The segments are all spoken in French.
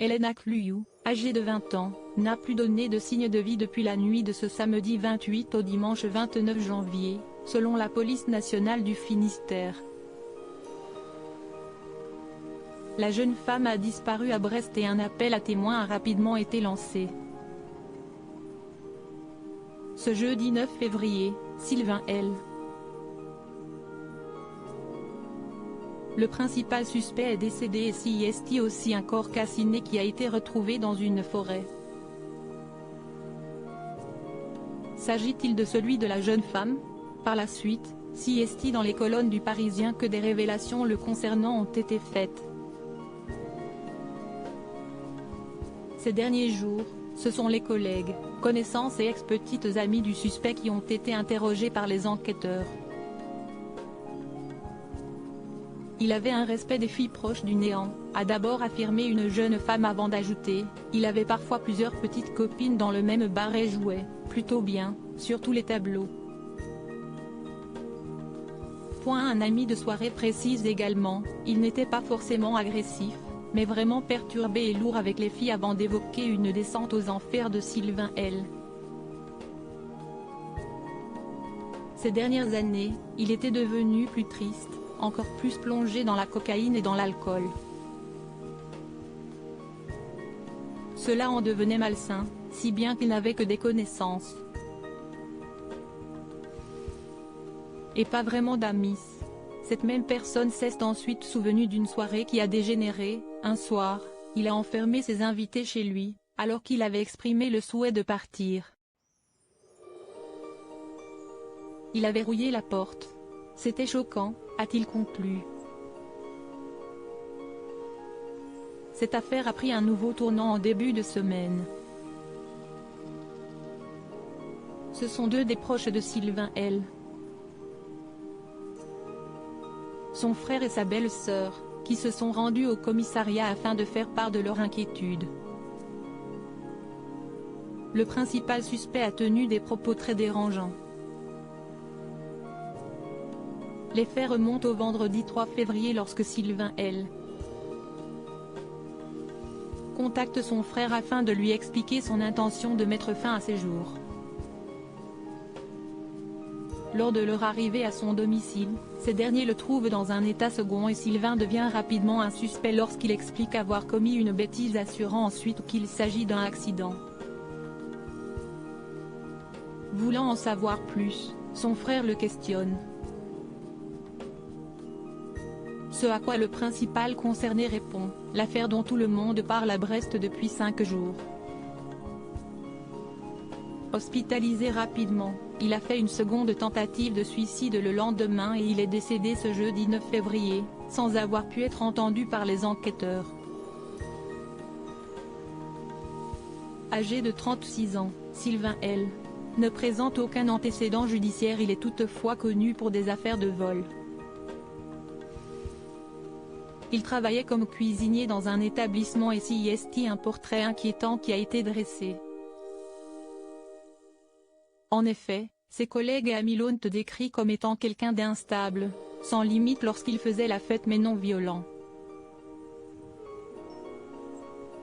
Elena Cluiu, âgée de 20 ans, n'a plus donné de signe de vie depuis la nuit de ce samedi 28 au dimanche 29 janvier, selon la police nationale du Finistère. La jeune femme a disparu à Brest et un appel à témoins a rapidement été lancé. Ce jeudi 9 février, Sylvain L. Le principal suspect est décédé et s'y est aussi un corps calciné qui a été retrouvé dans une forêt. S'agit-il de celui de la jeune femme? Par la suite, s'y est dans les colonnes du Parisien que des révélations le concernant ont été faites. Ces derniers jours, ce sont les collègues, connaissances et ex-petites amies du suspect qui ont été interrogés par les enquêteurs. Il avait un respect des filles proches du néant, a d'abord affirmé une jeune femme avant d'ajouter, il avait parfois plusieurs petites copines dans le même bar et jouait, plutôt bien, sur tous les tableaux. Un ami de soirée précise également, il n'était pas forcément agressif, mais vraiment perturbé et lourd avec les filles avant d'évoquer une descente aux enfers de Sylvain L. Ces dernières années, il était devenu plus triste, encore plus plongé dans la cocaïne et dans l'alcool. Cela en devenait malsain, si bien qu'il n'avait que des connaissances. Et pas vraiment d'amis. Cette même personne s'est ensuite souvenue d'une soirée qui a dégénéré. Un soir, il a enfermé ses invités chez lui, alors qu'il avait exprimé le souhait de partir. Il a verrouillé la porte. C'était choquant, a-t-il conclu. Cette affaire a pris un nouveau tournant en début de semaine. Ce sont deux des proches de Sylvain L. Son frère et sa belle-sœur, qui se sont rendus au commissariat afin de faire part de leur inquiétude. Le principal suspect a tenu des propos très dérangeants. Les faits remontent au vendredi 3 février lorsque Sylvain L. contacte son frère afin de lui expliquer son intention de mettre fin à ses jours. Lors de leur arrivée à son domicile, ces derniers le trouvent dans un état second et Sylvain devient rapidement un suspect lorsqu'il explique avoir commis une bêtise assurant ensuite qu'il s'agit d'un accident. Voulant en savoir plus, son frère le questionne. Ce à quoi le principal concerné répond, l'affaire dont tout le monde parle à Brest depuis 5 jours. Hospitalisé rapidement, il a fait une seconde tentative de suicide le lendemain et il est décédé ce jeudi 9 février, sans avoir pu être entendu par les enquêteurs. Âgé de 36 ans, Sylvain L. ne présente aucun antécédent judiciaire, il est toutefois connu pour des affaires de vol. Il travaillait comme cuisinier dans un établissement et s'y est un portrait inquiétant qui a été dressé. En effet, ses collègues et amis l'ont décrit comme étant quelqu'un d'instable, sans limite lorsqu'il faisait la fête mais non violent.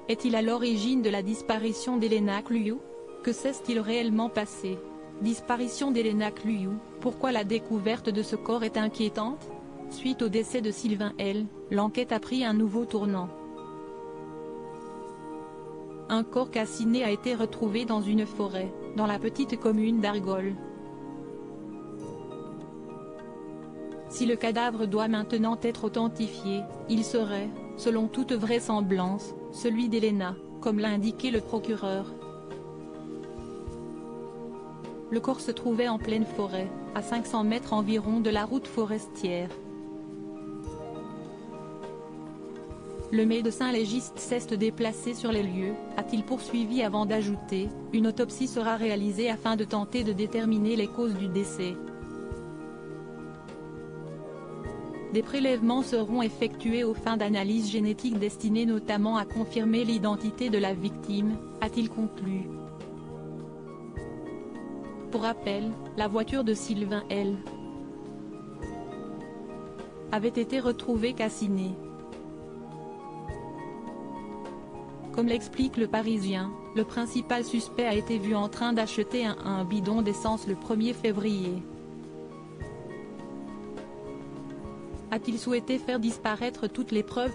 Est-il à l'origine de la disparition d'Elena Cluiu? Que s'est-il réellement passé? Disparition d'Elena Cluiu, pourquoi la découverte de ce corps est inquiétante? Suite au décès de Sylvain L., l'enquête a pris un nouveau tournant. Un corps calciné a été retrouvé dans une forêt, dans la petite commune d'Argol. Si le cadavre doit maintenant être authentifié, il serait, selon toute vraisemblance, celui d'Elena, comme l'a indiqué le procureur. Le corps se trouvait en pleine forêt, à 500 mètres environ de la route forestière. Le médecin légiste s'est déplacé sur les lieux, a-t-il poursuivi avant d'ajouter, une autopsie sera réalisée afin de tenter de déterminer les causes du décès. Des prélèvements seront effectués aux fins d'analyse génétique destinées notamment à confirmer l'identité de la victime, a-t-il conclu. Pour rappel, la voiture de Sylvain L. avait été retrouvée calcinée. Comme l'explique Le Parisien, le principal suspect a été vu en train d'acheter un bidon d'essence le 1er février. A-t-il souhaité faire disparaître toutes les preuves